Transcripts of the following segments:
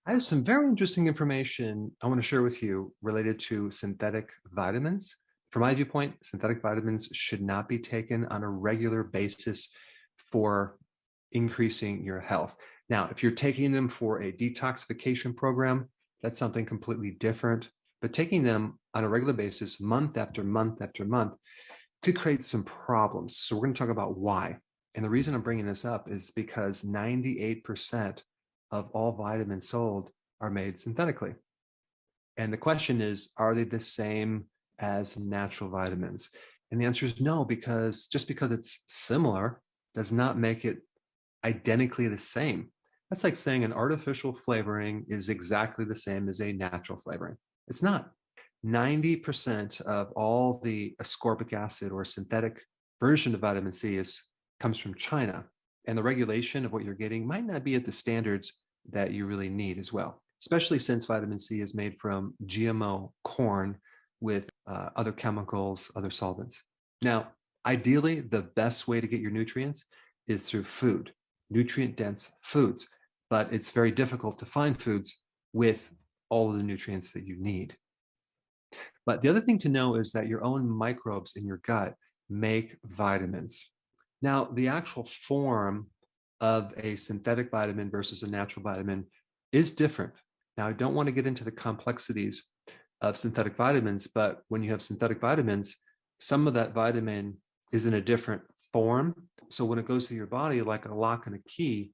I have some very interesting information I want to share with you related to synthetic vitamins. From my viewpoint, synthetic vitamins should not be taken on a regular basis for increasing your health. Now, if you're taking them for a detoxification program, that's something completely different. But taking them on a regular basis, month after month after month, could create some problems. So we're going to talk about why. And the reason I'm bringing this up is because 98% of all vitamins sold are made synthetically. And the question is, are they the same as natural vitamins? And the answer is no, because just because it's similar does not make it identically the same. That's like saying an artificial flavoring is exactly the same as a natural flavoring. It's not. 90% of all the ascorbic acid or synthetic version of vitamin C comes from China. And the regulation of what you're getting might not be at the standards that you really need as well, especially since vitamin C is made from GMO corn with other chemicals, other solvents. Now, ideally, the best way to get your nutrients is through food, nutrient-dense foods, but it's very difficult to find foods with all of the nutrients that you need. But the other thing to know is that your own microbes in your gut make vitamins. Now, the actual form of a synthetic vitamin versus a natural vitamin is different. Now, I don't want to get into the complexities of synthetic vitamins, but when you have synthetic vitamins, some of that vitamin is in a different form. So when it goes to your body like a lock and a key,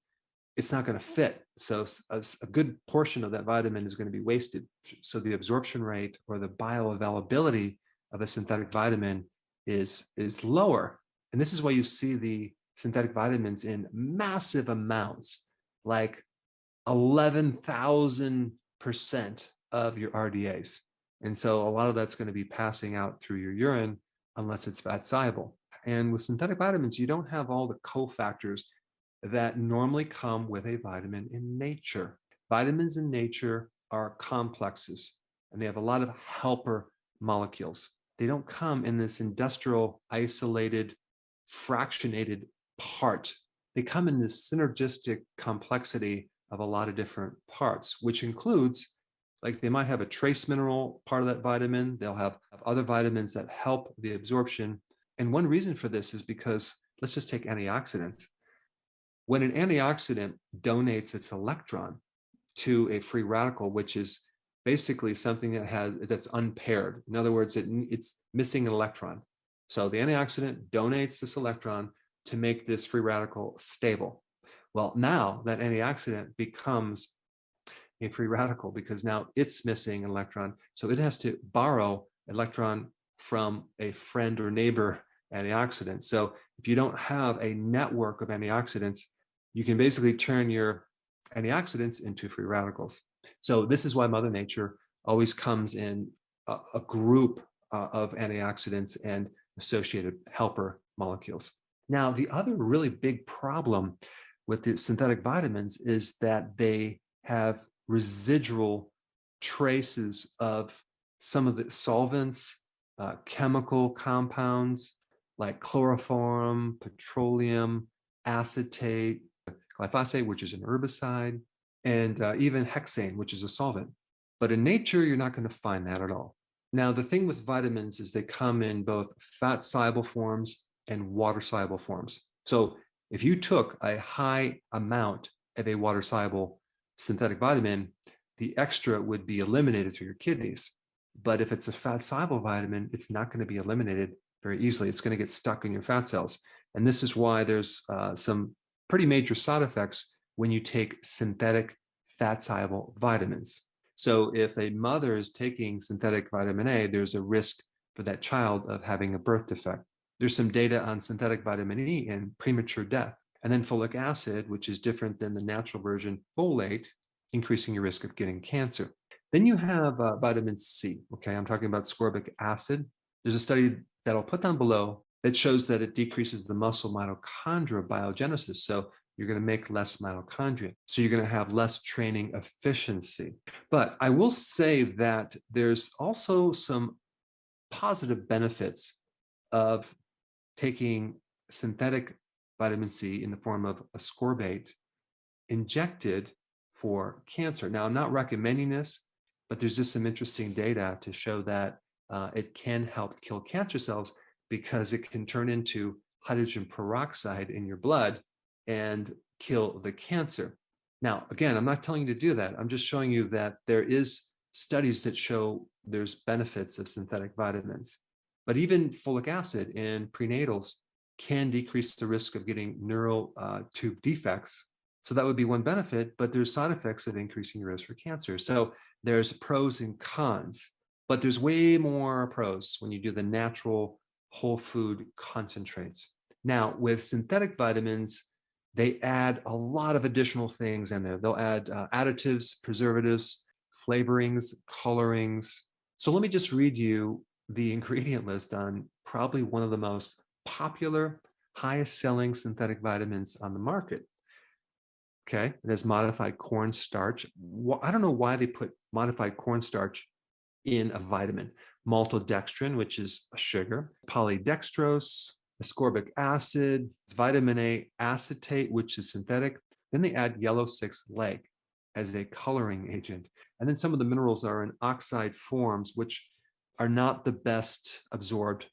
it's not going to fit. So a good portion of that vitamin is going to be wasted. So the absorption rate or the bioavailability of a synthetic vitamin is lower. And this is why you see the synthetic vitamins in massive amounts, like 11,000% of your RDAs. And so a lot of that's going to be passing out through your urine unless it's fat soluble. And with synthetic vitamins, you don't have all the cofactors that normally come with a vitamin in nature. Vitamins in nature are complexes, and they have a lot of helper molecules. They don't come in this industrial, isolated, fractionated part. They come in this synergistic complexity of a lot of different parts, which includes, like they might have a trace mineral part of that vitamin. They'll have other vitamins that help the absorption. And one reason for this is because, let's just take antioxidants. When an antioxidant donates its electron to a free radical, which is basically something that's unpaired. In other words, it's missing an electron. So the antioxidant donates this electron to make this free radical stable. Well, now that antioxidant becomes a free radical because now it's missing an electron. So it has to borrow electron from a friend or neighbor antioxidant. So if you don't have a network of antioxidants, you can basically turn your antioxidants into free radicals. So this is why Mother Nature always comes in a group of antioxidants and associated helper molecules. Now, the other really big problem with the synthetic vitamins is that they have residual traces of some of the solvents, chemical compounds like chloroform, petroleum, acetate, glyphosate, which is an herbicide, and even hexane, which is a solvent. But in nature, you're not going to find that at all. Now, the thing with vitamins is they come in both fat-soluble forms and water-soluble forms. So if you took a high amount of a water-soluble synthetic vitamin, the extra would be eliminated through your kidneys. But if it's a fat-soluble vitamin, it's not going to be eliminated very easily. It's going to get stuck in your fat cells. And this is why there's some pretty major side effects when you take synthetic fat-soluble vitamins. So if a mother is taking synthetic vitamin A, there's a risk for that child of having a birth defect. There's some data on synthetic vitamin E and premature death. And then folic acid, which is different than the natural version, folate, increasing your risk of getting cancer. Then you have vitamin C. Okay, I'm talking about ascorbic acid. There's a study that I'll put down below that shows that it decreases the muscle mitochondria biogenesis. So you're going to make less mitochondria. So you're going to have less training efficiency. But I will say that there's also some positive benefits of taking synthetic vitamin C in the form of ascorbate injected for cancer. Now, I'm not recommending this, but there's just some interesting data to show that it can help kill cancer cells because it can turn into hydrogen peroxide in your blood and kill the cancer. Now, again, I'm not telling you to do that. I'm just showing you that there is studies that show there's benefits of synthetic vitamins. But even folic acid in prenatals can decrease the risk of getting neural tube defects. So that would be one benefit, but there's side effects of increasing your risk for cancer. So there's pros and cons, but there's way more pros when you do the natural whole food concentrates. Now, with synthetic vitamins, they add a lot of additional things in there. They'll add additives, preservatives, flavorings, colorings. So let me just read you the ingredient list on probably one of the most popular, highest selling synthetic vitamins on the market. Okay, it has modified cornstarch. I don't know why they put modified cornstarch in a vitamin. Maltodextrin, which is a sugar, polydextrose, ascorbic acid, vitamin A acetate, which is synthetic. Then they add yellow 6-leg as a coloring agent. And then some of the minerals are in oxide forms, which are not the best absorbed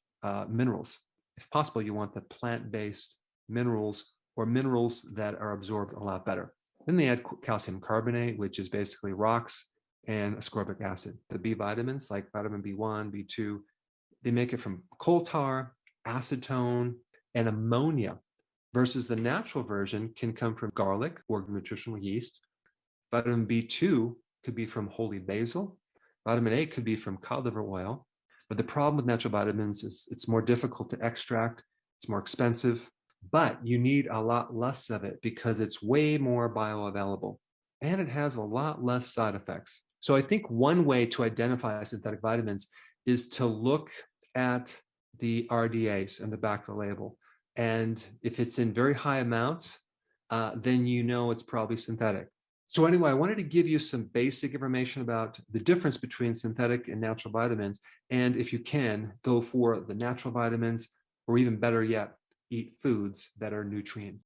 minerals. If possible, you want the plant-based minerals or minerals that are absorbed a lot better. Then they add calcium carbonate, which is basically rocks, and ascorbic acid. The B vitamins, like vitamin B1, B2, they make it from coal tar, acetone, and ammonia, versus the natural version can come from garlic or nutritional yeast. Vitamin B2 could be from holy basil. Vitamin A could be from cod liver oil. But the problem with natural vitamins is it's more difficult to extract, it's more expensive, but you need a lot less of it because it's way more bioavailable and it has a lot less side effects. So I think one way to identify synthetic vitamins is to look at the RDAs and the back of the label. And if it's in very high amounts, then you know it's probably synthetic. So anyway, I wanted to give you some basic information about the difference between synthetic and natural vitamins. And if you can, go for the natural vitamins, or even better yet, eat foods that are nutrient